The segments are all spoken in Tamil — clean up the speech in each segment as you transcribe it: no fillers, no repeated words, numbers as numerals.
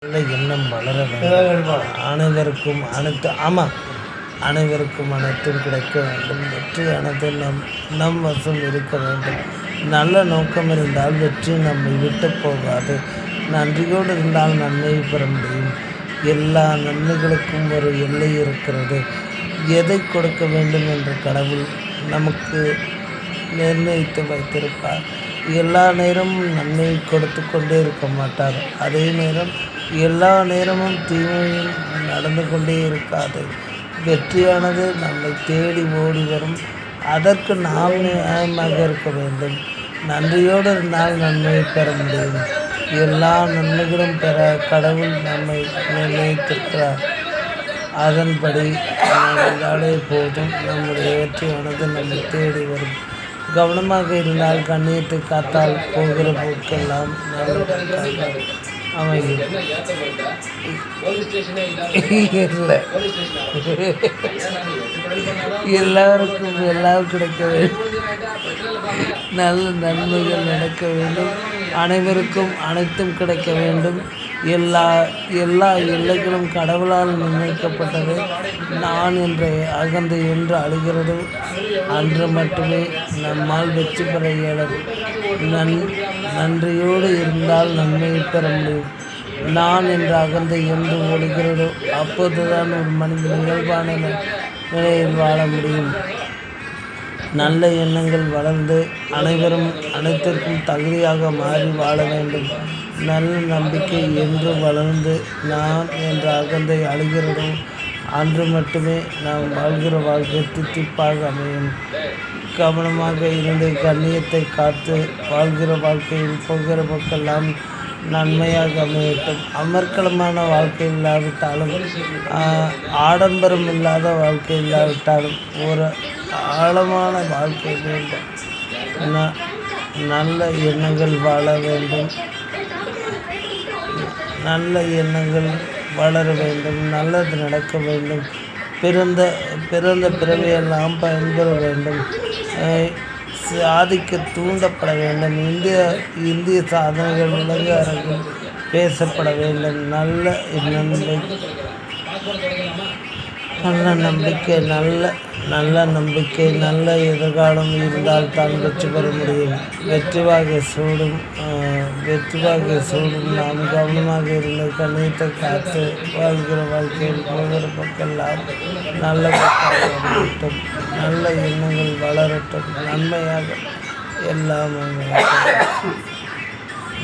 நல்ல எண்ணம் வளர வேண்டும். அனைவருக்கும் அனைத்தும் கிடைக்க வேண்டும். வெற்றியானது நம் வசம் இருக்க வேண்டும். நல்ல நோக்கம் இருந்தால் வெற்றி நம்மை விட்டு போகாது. நன்றியோடு இருந்தால் நன்மையை பெற முடியும். எல்லா நன்மைகளுக்கும் ஒரு எல்லை இருக்கிறது. எதை கொடுக்க வேண்டும் என்று கடவுள் நமக்கு நிர்ணயித்து வைத்திருப்பார். எல்லா நேரமும் நன்மையை கொடுத்து கொண்டே இருக்க மாட்டார். அதே நேரம் எல்லா நேரமும் தீமையும் நடந்து கொண்டே இருக்காது. வெற்றியானது நம்மை தேடி ஓடி வரும். அதற்கு நாம் நியாயமாக இருக்க வேண்டும். நன்றியோடு இருந்தால் நன்மையை பெற முடியும். எல்லா நன்மைகளும் பெற கடவுள் நம்மை நிர்ணயித்திருக்கிறார். அதன்படி நடந்தாலே போதும், நம்முடைய வெற்றியானது நம்மை தேடி வரும். கவனமாக இருந்தால் கண்ணியத்தை காத்தால் போகிற போக்கெல்லாம் நல்ல அமையும். எல்லாருக்கும் எல்லாம் கிடைக்க வேண்டும். நல்ல நன்மைகள் நடக்க வேண்டும். அனைவருக்கும் அனைத்தும் கிடைக்க வேண்டும். எல்லா எல்லைகளும் கடவுளால் நிர்ணயிக்கப்பட்டது. நான் என்ற அகந்தை என்று அழுகிறது அன்று மட்டுமே நம்மால் வெற்றி பெற இயலும். நன்றியோடு இருந்தால் நன்மையை பெற முடியும். நான் என்ற அகந்தை என்று ஒழுகிறதோ அப்போதுதான் ஒரு மனிதன் இயல்பான நிலையில் வாழ முடியும். நல்ல எண்ணங்கள் வளர்ந்து அனைவரும் அனைத்திற்கும் தகுதியாக மாறி வாழ வேண்டும். நல்ல நம்பிக்கை என்று வளர்ந்து நான் என்ற அகந்தை அழுகிறதோ அன்று மட்டுமே நாம் வாழ்கிற வாழ்க்கை தித்திப்பாக அமையும். கவனமாக இருந்து கண்ணியத்தை காத்து வாழ்கிற வாழ்க்கையில் போகிற போக்கெல்லாம் நன்மையாக அமையட்டும். அமர்க்களமான வாழ்க்கை இல்லாவிட்டாலும் ஆடம்பரம் இல்லாத வாழ்க்கை இல்லாவிட்டாலும் ஒரு ஆழமான வாழ்க்கை வேண்டும். நல்ல எண்ணங்கள் வாழ வேண்டும். நல்ல எண்ணங்கள் வளர வேண்டும். நல்லது நடக்க வேண்டும். பிறந்த பிறவையெல்லாம் பயன்பெற வேண்டும். சாதிக்க தூண்டப்பட வேண்டும். இந்திய சாதனைகள் உலக அரங்கில் பேசப்பட வேண்டும். நல்ல நம்பிக்கை நல்ல எதிர்காலம் இருந்தால் தான் வெற்றி பெற முடியும். வெற்றி வாகை சூடும் நாம் கவனமாக இருந்து கண்ணியத்தை காத்து வாழ்கிற வாழ்க்கையில் போகிற பக்கெல்லாம் நல்ல வரட்டும். நல்ல எண்ணங்கள் வளரட்டும். நன்மையாக எல்லாம்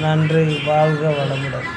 நன்றி. வாழ்க வளமுடன்.